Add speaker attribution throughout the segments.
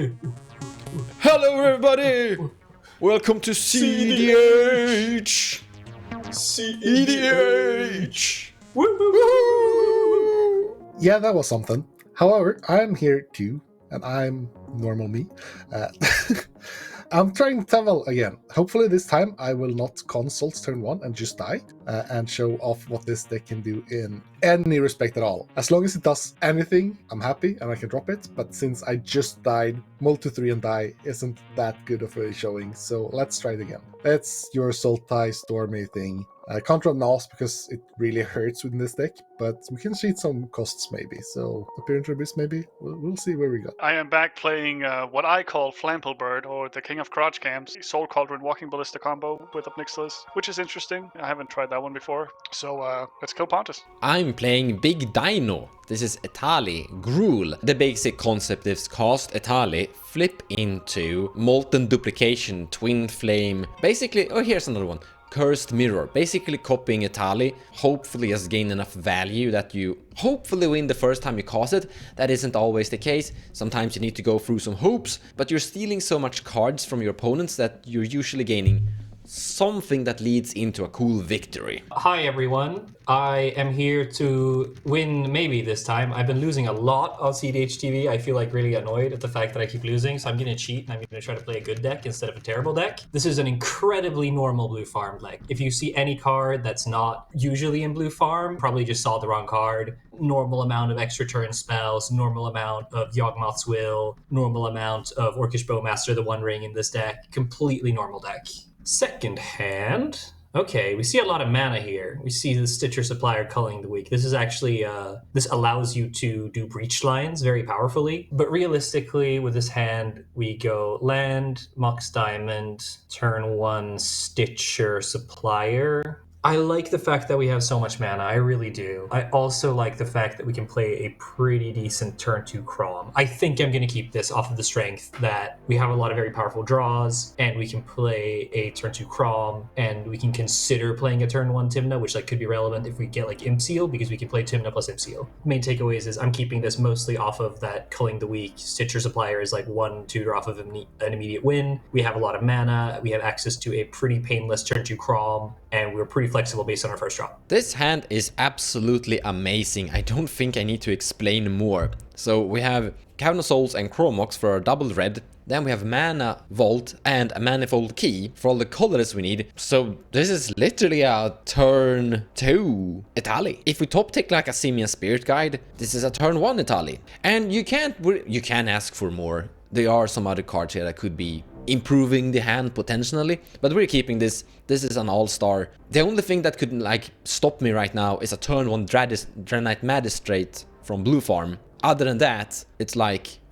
Speaker 1: Hello everybody! Welcome to cEDH! cEDH!
Speaker 2: Yeah, that was something. However, I'm here too, and I'm normal me. I'm trying Teval again. Hopefully this time I will not consult turn 1 and just die, and show off what this deck can do in any respect at all. As long as it does anything, I'm happy and I can drop it, but since I just died, multi 3 and die isn't that good of a showing, so let's try it again. It's your Sultai Stormy thing. I can't run NAS because it really hurts within this deck, but we can cheat some costs maybe. So Appearance Abyss maybe. We'll see where we go.
Speaker 3: I am back playing what I call Flamplebird, or the King of Crotch Camps, Soul Cauldron Walking Ballista combo with Nixilis, which is interesting. I haven't tried that one before. So let's kill Pontus.
Speaker 1: I'm playing Big Dino. This is Etali, Gruul. The basic concept is cast Etali, flip into Molten Duplication, Twin Flame. Basically, oh here's another one. Cursed Mirror, basically copying Etali, hopefully has gained enough value that you hopefully win the first time you cast it. That isn't always the case. Sometimes you need to go through some hoops, but you're stealing so much cards from your opponents that you're usually gaining something that leads into a cool victory.
Speaker 4: Hi everyone, I am here to win maybe this time. I've been losing a lot on cEDH TV. I feel like really annoyed at the fact that I keep losing, so I'm gonna cheat and I'm gonna try to play a good deck instead of a terrible deck. This is an incredibly normal Bluefarm deck. If you see any card that's not usually in Bluefarm, probably just saw the wrong card. Normal amount of extra turn spells, normal amount of Yawgmoth's Will, normal amount of Orcish Bowmaster, the One Ring in this deck. Completely normal deck. Second hand. Okay, we see a lot of mana here. We see the Stitcher Supplier culling the weak. This is actually, this allows you to do breach lines very powerfully. But realistically, with this hand, we go land, Mox Diamond, turn 1 Stitcher Supplier. I like the fact that we have so much mana, I really do. I also like the fact that we can play a pretty decent turn 2 Crom. I think I'm going to keep this off of the strength that we have a lot of very powerful draws, and we can play a turn 2 Crom, and we can consider playing a turn 1 Tymna, which could be relevant if we get Imp Seal, because we can play Tymna plus Imp Seal. Main takeaways is I'm keeping this mostly off of that culling the weak. Stitcher Supplier is 1 tutor off of an immediate win. We have a lot of mana, we have access to a pretty painless turn 2 Crom, and we're pretty flexible based on our first draw.
Speaker 1: This hand is absolutely amazing. I don't think I need to explain more. So we have Cavern of Souls and Chromox for our double red. Then we have Mana Vault and a Manifold Key for all the colors we need. So this is literally a turn 2 Etali. If we top tick like a Simian Spirit Guide, this is a turn 1 Etali. And you can ask for more. There are some other cards here that could be improving the hand potentially, but we're keeping this. This is an all-star. The only thing that could stop me right now is a turn 1 Draenei Magistrate from Bluefarm. Other than that, it's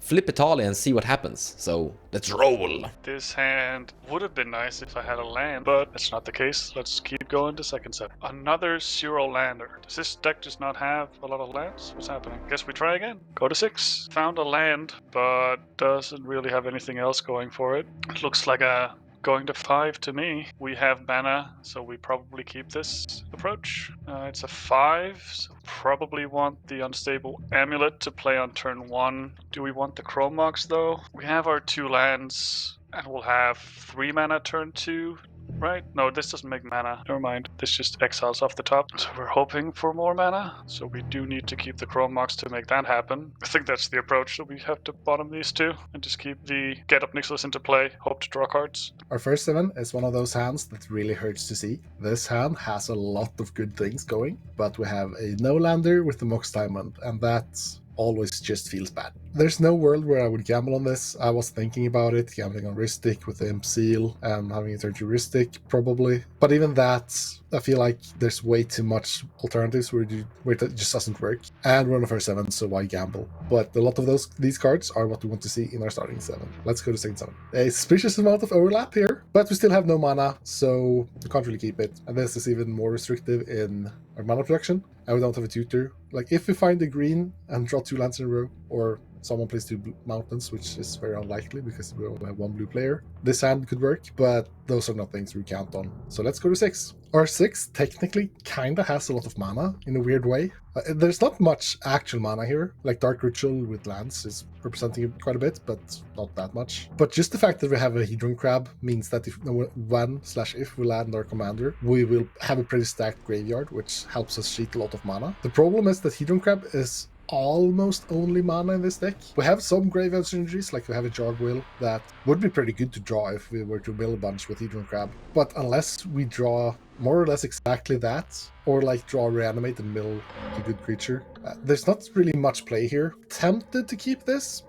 Speaker 1: flip Etali and see what happens. So let's roll.
Speaker 3: This hand would have been nice if I had a land, but that's not the case. Let's keep going to second set. Another Zero Lander. Does this deck just not have a lot of lands? What's happening? Guess we try again. Go to 6. Found a land, but doesn't really have anything else going for it. It looks like a going to 5 to me. We have mana, so we probably keep this approach. It's a 5, so probably want the Unstable Amulet to play on turn 1. Do we want the Chromox though? We have our 2 lands, and we'll have 3 mana turn 2. Right? No, this doesn't make mana. Never mind. This just exiles off the top. So we're hoping for more mana. So we do need to keep the Chromox to make that happen. I think that's the approach. So we have to bottom these 2 and just keep the get up Nixilis into play. Hope to draw cards.
Speaker 2: Our first 7 is one of those hands that really hurts to see. This hand has a lot of good things going, but we have a no-lander with the Mox Diamond, and that's always just feels bad. There's no world where I would gamble on this. I was thinking about it, gambling on Rhystic with the Imp Seal and having a turn to Rhystic probably. But even that, I feel like there's way too much alternatives where it just doesn't work. And we're on the first 7, so why gamble? But a lot of these cards are what we want to see in our starting 7. Let's go to second 7. A suspicious amount of overlap here, but we still have no mana, so we can't really keep it. And this is even more restrictive in our mana production. And we don't have a tutor. If we find a green and draw 2 lands in a row, or someone plays 2 mountains, which is very unlikely because we only have 1 blue player. This hand could work, but those are not things we count on. So let's go to 6. Our 6 technically kinda has a lot of mana in a weird way. There's not much actual mana here, like Dark Ritual with lands is representing it quite a bit, but not that much. But just the fact that we have a Hedron Crab means that if we land our commander, we will have a pretty stacked graveyard, which helps us cheat a lot of mana. The problem is that Hedron Crab is almost only mana in this deck. We have some graveyard synergies, like we have a Jargwill that would be pretty good to draw if we were to mill a bunch with Hedron Crab. But unless we draw more or less exactly that, or like draw Reanimate and mill a good creature, there's not really much play here. Tempted to keep this,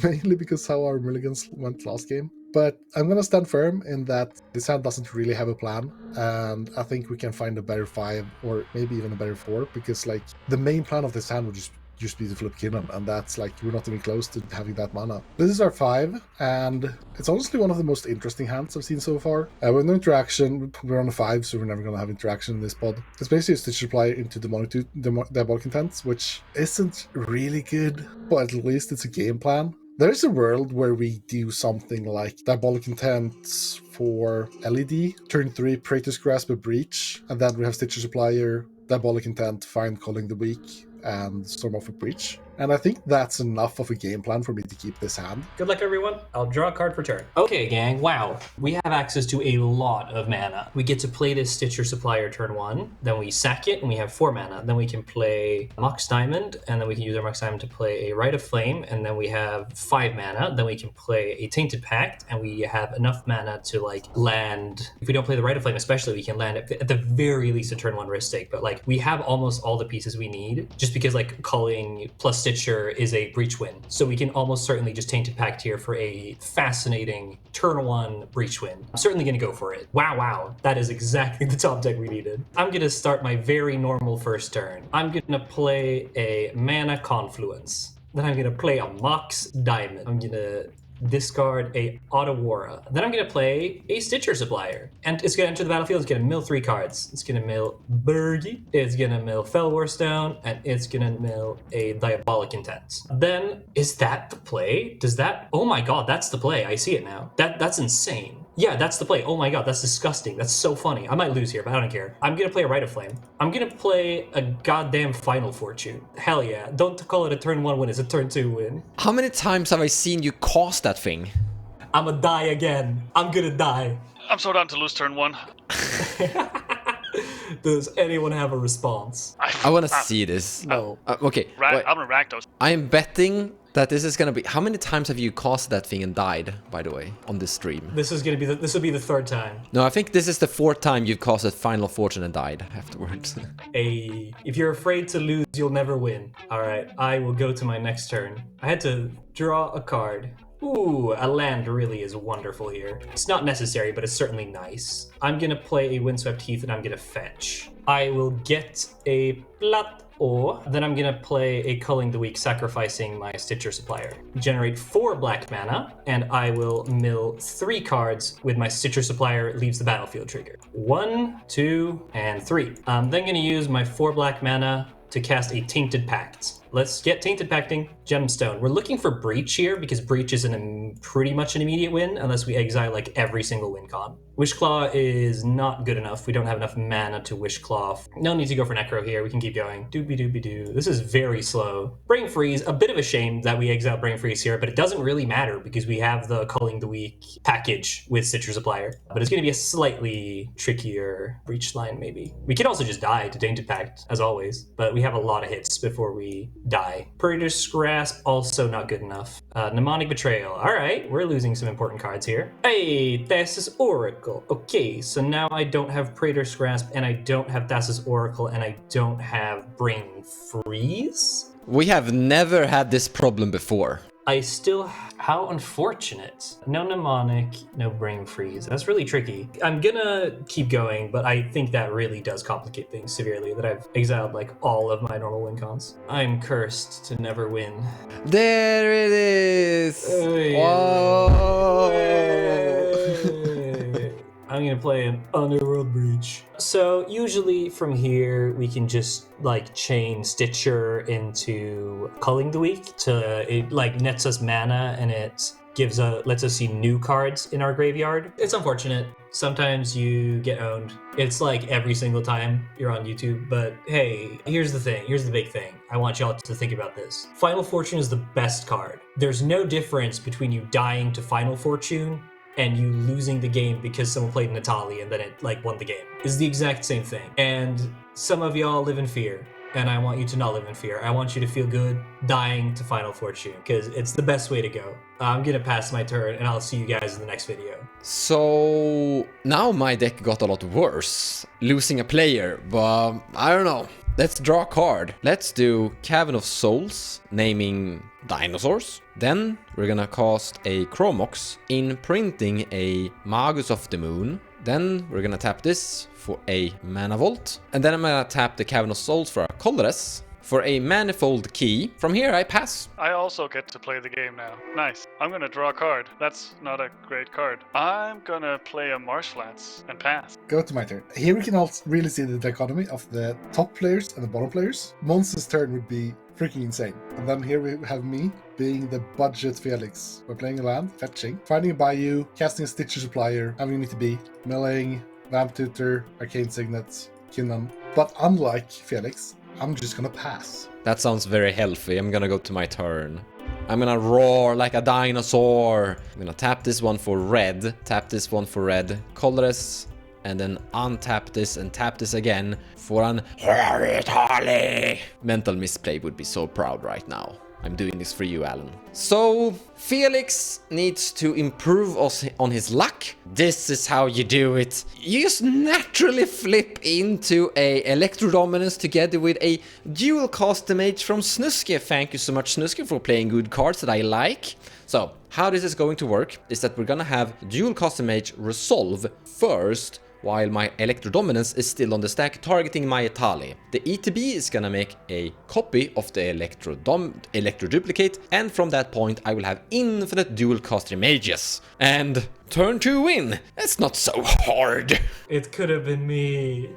Speaker 2: mainly because how our Mulligans went last game. But I'm gonna stand firm in that this hand doesn't really have a plan, and I think we can find a better 5 or maybe even a better 4, because like the main plan of this hand would just be to flip Kinnan, and that's like we're not even close to having that mana. This is our 5, and it's honestly one of the most interesting hands I've seen so far. With no interaction, we're on a 5, so we're never gonna have interaction in this pod. It's basically a Stitch Supply into Diabolic Intent, which isn't really good, but at least it's a game plan. There's a world where we do something like Diabolic Intent for LED, turn 3, Praetor's Grasp a Breach, and then we have Stitcher Supplier, Diabolic Intent, Find Calling the Weak, and Storm of a Breach. And I think that's enough of a game plan for me to keep this hand.
Speaker 4: Good luck, everyone. I'll draw a card for turn. Okay, gang. Wow. We have access to a lot of mana. We get to play this Stitcher Supplier turn 1. Then we sack it, and we have 4 mana. Then we can play Mox Diamond, and then we can use our Mox Diamond to play a Rite of Flame, and then we have 5 mana. Then we can play a Tainted Pact, and we have enough mana to, like, land. If we don't play the Rite of Flame especially, we can land at the very least a turn 1 risk stake. But, like, we have almost all the pieces we need, just because, like, calling plus Stitcher is a breach win. So we can almost certainly just Tainted Pact here for a fascinating turn 1 breach win. I'm certainly going to go for it. Wow. That is exactly the top deck we needed. I'm going to start my very normal first turn. I'm going to play a Mana Confluence. Then I'm going to play a Mox Diamond. I'm going to discard a Otawara. Then I'm going to play a Stitcher Supplier. And it's going to enter the battlefield. It's going to mill 3 cards. It's going to mill Bergie. It's going to mill Fellwarstone. And it's going to mill a Diabolic Intent. Then, is that the play? Does that... Oh my god, that's the play. I see it now. That's insane. Yeah, that's the play. Oh my god, that's disgusting. That's so funny. I might lose here, but I don't care. I'm going to play a Rite of Flame. I'm going to play a goddamn Final Fortune. Hell yeah. Don't call it a turn 1 win. It's a turn 2 win.
Speaker 1: How many times have I seen you cast that thing?
Speaker 4: I'ma die again. I'm gonna die.
Speaker 3: I'm so down to lose turn 1.
Speaker 4: Does anyone have a response?
Speaker 1: I want to see this.
Speaker 4: No.
Speaker 1: Okay.
Speaker 3: I'm gonna rack those.
Speaker 1: I'm betting that this is gonna be. How many times have you cast that thing and died? By the way, on this stream.
Speaker 4: This will be the 3rd time.
Speaker 1: No, I think this is the 4th time you've casted Final Fortune and died afterwards.
Speaker 4: If you're afraid to lose, you'll never win. All right, I will go to my next turn. I had to draw a card. Ooh, a land really is wonderful here. It's not necessary, but it's certainly nice. I'm gonna play a Windswept Heath and I'm gonna fetch. I will get a Plat or then I'm gonna play a Culling the Weak, sacrificing my Stitcher Supplier. Generate 4 black mana, and I will mill 3 cards with my Stitcher Supplier leaves the battlefield trigger. 1, 2, and 3. I'm then gonna use my 4 black mana to cast a Tainted Pact. Let's get Tainted Pacting, Gemstone. We're looking for Breach here because Breach is pretty much an immediate win unless we exile like every single win con. Wishclaw is not good enough. We don't have enough mana to Wishclaw. No need to go for Necro here. We can keep going. Doobie-doobie-doo. This is very slow. Brain Freeze, a bit of a shame that we exile Brain Freeze here, but it doesn't really matter because we have the Culling the Weak package with Stitcher Supplier. But it's going to be a slightly trickier Breach line, maybe. We could also just die to Tainted Pact, as always, but we have a lot of hits before we die. Praetor's Grasp, also not good enough. Mnemonic Betrayal. All right, we're losing some important cards here. Hey, Thassa's Oracle. Okay, so now I don't have Praetor's Grasp, and I don't have Thassa's Oracle, and I don't have Brain Freeze?
Speaker 1: We have never had this problem before.
Speaker 4: I still... How unfortunate. No Mnemonic, no Brain Freeze. That's really tricky. I'm gonna keep going, but I think that really does complicate things severely, that I've exiled like all of my normal win cons. I'm cursed to never win.
Speaker 1: There it is!
Speaker 4: Oh, yeah.
Speaker 1: Whoa!
Speaker 4: I'm gonna play an Underworld Breach. So usually from here we can just like chain Stitcher into Culling the Weak to it like nets us mana and it lets us see new cards in our graveyard. It's unfortunate. Sometimes you get owned. It's like every single time you're on YouTube, but hey, here's the thing. Here's the big thing. I want y'all to think about this. Final Fortune is the best card. There's no difference between you dying to Final Fortune and you losing the game because someone played an Etali and then it like won the game. It's the exact same thing. And some of y'all live in fear. And I want you to not live in fear. I want you to feel good dying to Final Fortune because it's the best way to go. I'm gonna pass my turn and I'll see you guys in the next video.
Speaker 1: So now my deck got a lot worse, losing a player, but I don't know. Let's draw a card. Let's do Cavern of Souls, naming dinosaurs. Then we're gonna cast a Chromox, imprinting a Magus of the Moon. Then we're gonna tap this for a Mana Vault. And then I'm gonna tap the Cavern of Souls for a Colorless. For a Manifold Key. From here I pass.
Speaker 3: I also get to play the game now. Nice. I'm gonna draw a card. That's not a great card. I'm gonna play a Marshlands and pass.
Speaker 2: Go to my turn. Here we can also really see the dichotomy of the top players and the bottom players. Monster's turn would be freaking insane. And then here we have me being the budget Felix. We're playing a land, fetching, finding a Bayou, casting a Stitcher Supplier, having me to be, milling, Vamp Tutor, Arcane Signet, Kinnan. But unlike Felix, I'm just gonna pass.
Speaker 1: That sounds very healthy. I'm gonna go to my turn. I'm gonna roar like a dinosaur. I'm gonna tap this one for red, tap this one for red, colorless, and then untap this and tap this again for an Etali. Mental Misplay would be so proud right now. I'm doing this for you, Alan. So, Felix needs to improve on his luck. This is how you do it. You just naturally flip into a Electro Dominance together with a dual custom mage from Snuske. Thank you so much, Snuske, for playing good cards that I like. So, how this is going to work is that we're gonna have dual custom mage resolve first, while my Electro Dominance is still on the stack, targeting my Etali. The ETB is gonna make a copy of the Electro Duplicate, and from that point I will have infinite dual caster mages. And turn 2 win! That's not so hard!
Speaker 4: It could have been me.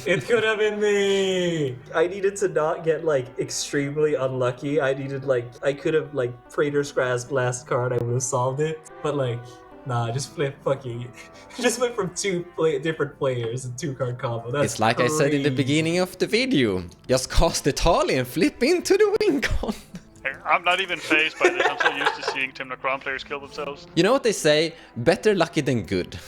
Speaker 4: It could have been me! I needed to not get like extremely unlucky. I could have like Praetor's Grasp last card, I would have solved it. But like, nah, just flip just went from different players and 2-card combo. That's
Speaker 1: it's like
Speaker 4: crazy.
Speaker 1: I said in the beginning of the video. Just cast Etali and flip into the win con.
Speaker 3: I'm not even phased by this. I'm so used to seeing Team Necron players kill themselves.
Speaker 1: You know what they say? Better lucky than good.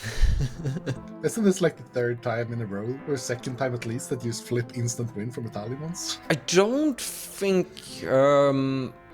Speaker 2: Isn't this like the 3rd time in a row, or 2nd time at least, that you flip instant win from Etali once?
Speaker 1: I don't think...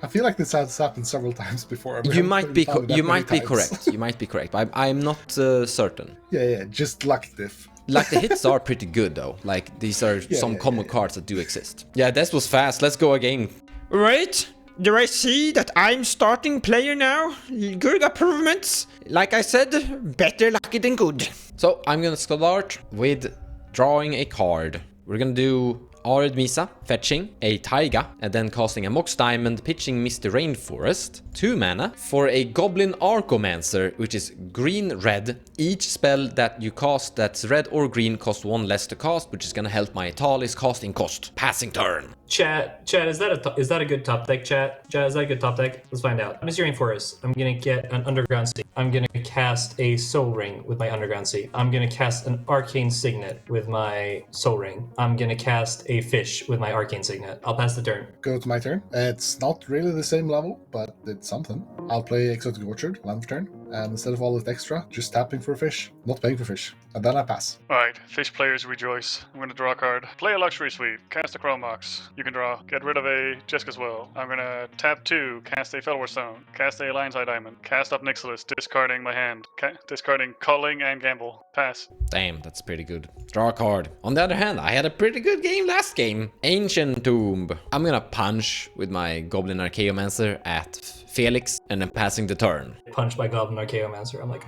Speaker 2: I feel like this has happened several times before.
Speaker 1: You might be correct. You might be correct. But I'm not certain.
Speaker 2: Yeah, just luck diff.
Speaker 1: Like the hits are pretty good though. Like these are some common cards that do exist. Yeah, this was fast. Let's go again. Right? Do I see that I'm starting player now? Good improvements. Like I said, better lucky than good. So I'm gonna start with drawing a card. We're gonna do Arid Misa, fetching a Taiga, and then casting a Mox Diamond, pitching Misty Rainforest, 2 mana, for a Goblin Archomancer, which is green-red. Each spell that you cast that's red or green costs 1 less to cast, which is gonna help my Etali's casting cost. Passing turn.
Speaker 4: Chat, is that a good top deck, chat? Chat, is that a good top deck? Let's find out. Misty Rainforest. I'm gonna get an Underground Sea. I'm gonna cast a Soul Ring with my Underground Sea. I'm gonna cast an Arcane Signet with my Soul Ring. I'm gonna cast a Fish with my Arcane Signet. I'll pass the turn.
Speaker 2: Go to my turn. It's not really the same level, but it's something. I'll play Exotic Orchard, land of turn, and instead of all that extra, just tapping for a fish, not paying for fish. And then I pass.
Speaker 3: Alright, fish players rejoice. I'm gonna draw a card. Play a Luxury Suite. Cast a Chromox. You can draw. Get rid of a Jessica's Will. I'm gonna tap 2. Cast a Felwar Stone. Cast a Lion's Eye Diamond. Cast up Nixilis. Discarding my hand. Discarding Culling and Gamble. Pass.
Speaker 1: Damn, that's pretty good. Draw a card. On the other hand, I had a pretty good game last game. Ancient Tomb. I'm gonna punch with my Goblin Archaeomancer at Felix and then passing the turn.
Speaker 4: Punch by Goblin Archaeomancer. I'm like,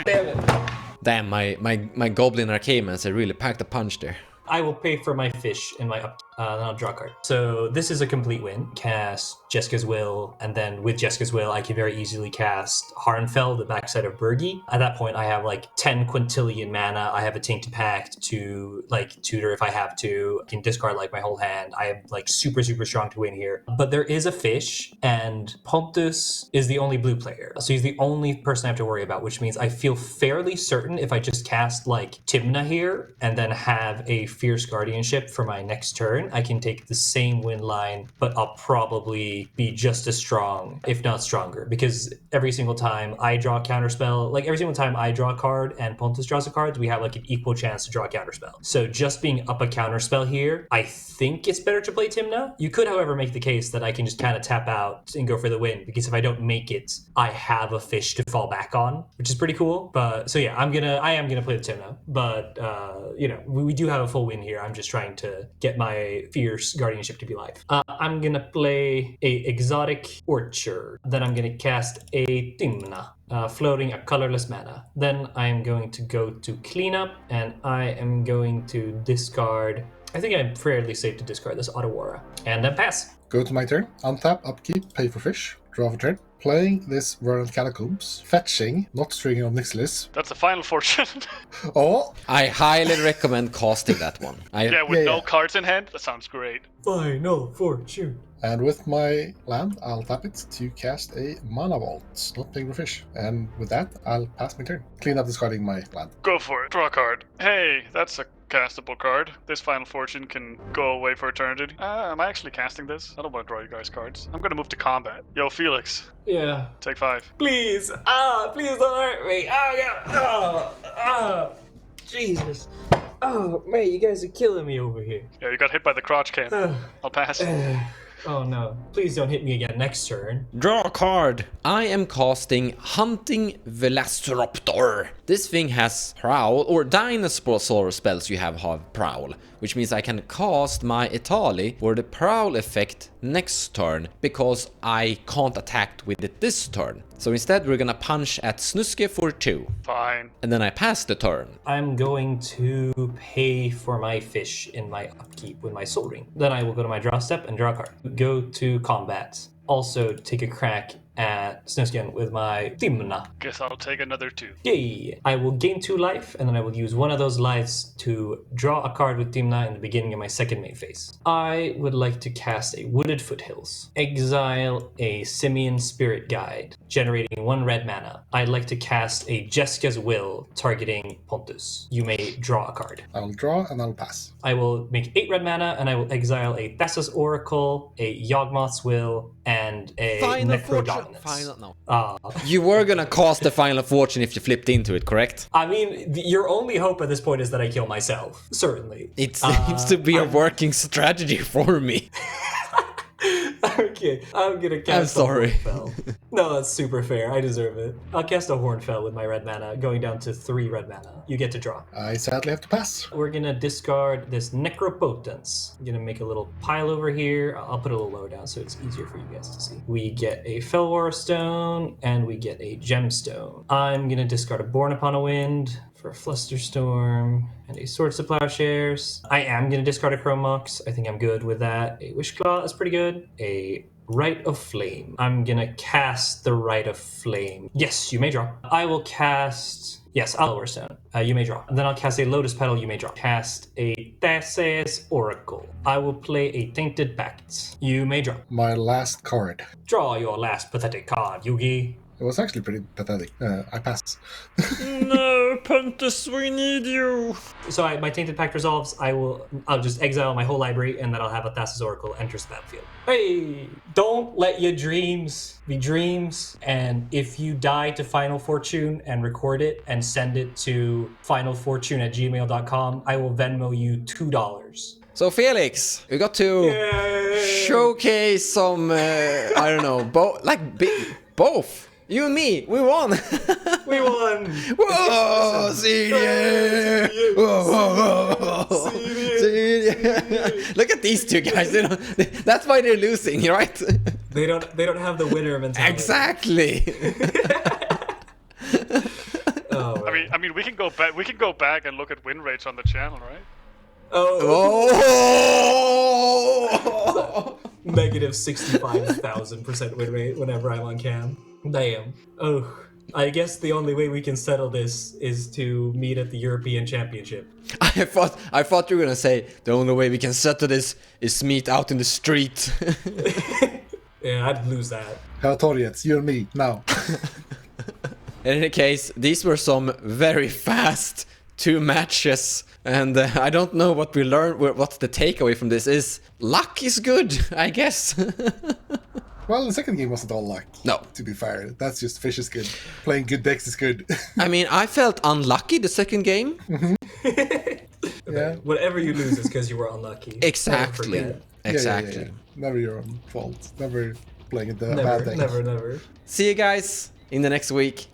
Speaker 4: damn it.
Speaker 1: Damn, my Goblin Archaeomancer really packed a punch there.
Speaker 4: I will pay for my fish in my then I'll draw a card. So this is a complete win. Cast Jeska's Will, and then with Jeska's Will, I can very easily cast Harnfell, the backside of Bergi. At that point, I have like 10 quintillion mana. I have a Tainted Pact to like tutor if I have to. I can discard like my whole hand. I am like super, super strong to win here. But there is a fish, and Pontus is the only blue player. So he's the only person I have to worry about, which means I feel fairly certain if I just cast like Tymna here and then have a Fierce Guardianship for my next turn, I can take the same win line, but I'll probably be just as strong, if not stronger, because every single time I draw a counterspell, like every single time I draw a card and Pontus draws a card, we have like an equal chance to draw a counterspell. So just being up a counterspell here, I think it's better to play Tymna. You could, however, make the case that I can just kind of tap out and go for the win, because if I don't make it, I have a fish to fall back on, which is pretty cool. But so yeah, I am gonna play the Tymna, but you know, we do have a full win here. I'm just trying to get my Fierce Guardianship to be live. I'm gonna play a Exotic Orchard. Then I'm gonna cast a Tymna, floating a colorless mana. Then I'm going to go to cleanup, and I am going to discard. I think I'm fairly safe to discard this Otawara, and then pass.
Speaker 2: Go to my turn. Untap, upkeep, pay for fish, draw for turn. Playing this Verdant Catacombs, fetching, not stringing on Nixilis.
Speaker 3: That's a final fortune.
Speaker 2: Oh!
Speaker 1: I highly recommend casting that one.
Speaker 3: Yeah, with
Speaker 2: Yeah,
Speaker 3: no
Speaker 2: yeah.
Speaker 3: cards in hand, that sounds great.
Speaker 4: Final Fortune.
Speaker 2: And with my land, I'll tap it to cast a Mana Vault, not paying for fish. And with that, I'll pass my turn. Clean up discarding my land.
Speaker 3: Go for it. Draw a card. Hey, that's a castable card. This Final Fortune can go away for eternity. Am I actually casting this? I don't want to draw you guys cards. I'm gonna move to combat. Yo, Felix,
Speaker 4: Yeah.
Speaker 3: take 5.
Speaker 4: Please, please don't hurt me. Jesus. Oh, man, you guys are killing me over here.
Speaker 3: Yeah, you got hit by the crotch can. I'll pass.
Speaker 4: Oh no, please don't hit me again next turn.
Speaker 1: Draw a card. I am casting Hunting Velociraptor. This thing has Prowl, or dinosaur spells you have Prowl, which means I can cast my Etali for the Prowl effect next turn, because I can't attack with it this turn. So instead we're gonna punch at Snuske for 2.
Speaker 3: Fine.
Speaker 1: And then I pass the turn.
Speaker 4: I'm going to pay for my fish in my upkeep with my Soul Ring. Then I will go to my draw step and draw a card. Go to combat. Also take a crack at Snusken with my Tymna.
Speaker 3: Guess I'll take another 2.
Speaker 4: Yay! I will gain 2 life, and then I will use one of those lives to draw a card with Tymna in the beginning of my second main phase. I would like to cast a Wooded Foothills. Exile a Simian Spirit Guide, generating 1 red mana. I'd like to cast a Jeska's Will, targeting Pontus. You may draw a card.
Speaker 2: I'll draw and I'll pass.
Speaker 4: I will make 8 red mana, and I will exile a Thassa's Oracle, a Yawgmoth's Will, and a Necrodominance.
Speaker 1: You were gonna cast the Final Fortune if you flipped into it, correct?
Speaker 4: I mean, your only hope at this point is that I kill myself. Certainly.
Speaker 1: It seems to be a working strategy for me.
Speaker 4: Okay, I'm gonna cast
Speaker 1: I'm sorry.
Speaker 4: a Hornfell. No, that's super fair. I deserve it. I'll cast a Hornfell with my red mana, going down to 3 red mana. You get to draw.
Speaker 2: I sadly have to pass.
Speaker 4: We're gonna discard this Necropotence. I'm gonna make a little pile over here. I'll put it a little lower down so it's easier for you guys to see. We get a Fellwar Stone, and we get a Gemstone. I'm gonna discard a Born Upon a Wind for a Flusterstorm and a Swords to Plowshares. I am going to discard a Chrome Mox. I think I'm good with that. A Wishclaw is pretty good. A Rite of Flame. I'm going to cast the Rite of Flame. Yes, you may draw. I will cast... Yes, I'll lower stone. You may draw. And then I'll cast a Lotus Petal. You may draw. Cast a Thassa's Oracle. I will play a Tainted Pact. You may draw.
Speaker 2: My last card.
Speaker 4: Draw your last pathetic card, Yugi.
Speaker 2: It was actually pretty pathetic. I pass.
Speaker 1: No, Pontus, we need you.
Speaker 4: So my Tainted Pact resolves. I'll just exile my whole library, and then I'll have a Thassa's Oracle enters the battlefield. Hey, don't let your dreams be dreams. And if you die to Final Fortune and record it and send it to finalfortune@gmail.com, I will Venmo you $2.
Speaker 1: So Felix, we got to showcase some, I don't know, both. You and me, we won.
Speaker 4: We won.
Speaker 1: Whoa, CDH. Whoa. CDH. Look at these two guys. That's why they're losing, right?
Speaker 4: They don't have the winner mentality.
Speaker 1: Exactly.
Speaker 4: Oh,
Speaker 3: I mean, we can go back. We can go back and look at win rates on the channel, right?
Speaker 1: Oh!
Speaker 4: Negative 65,000% win rate whenever I'm on cam. Damn. Oh, I guess the only way we can settle this is to meet at the European Championship.
Speaker 1: I thought you were gonna say the only way we can settle this is meet out in the street.
Speaker 4: Yeah, I'd lose that.
Speaker 2: Rhetoric, you and me, now.
Speaker 1: In any case, these were some very fast 2 matches, and I don't know what we learned. What's the takeaway from this is luck is good, I guess.
Speaker 2: Well, the second game wasn't all luck.
Speaker 1: No.
Speaker 2: To be fair, that's just fish is good. Playing good decks is good.
Speaker 1: I mean, I felt unlucky the second game.
Speaker 2: Yeah.
Speaker 4: Whatever you lose is because you were unlucky.
Speaker 1: Exactly.
Speaker 4: Never forget.
Speaker 1: Exactly.
Speaker 2: Yeah. Never your own fault. Never playing the bad
Speaker 4: Never,
Speaker 2: deck.
Speaker 4: never, never.
Speaker 1: See you guys in the next week.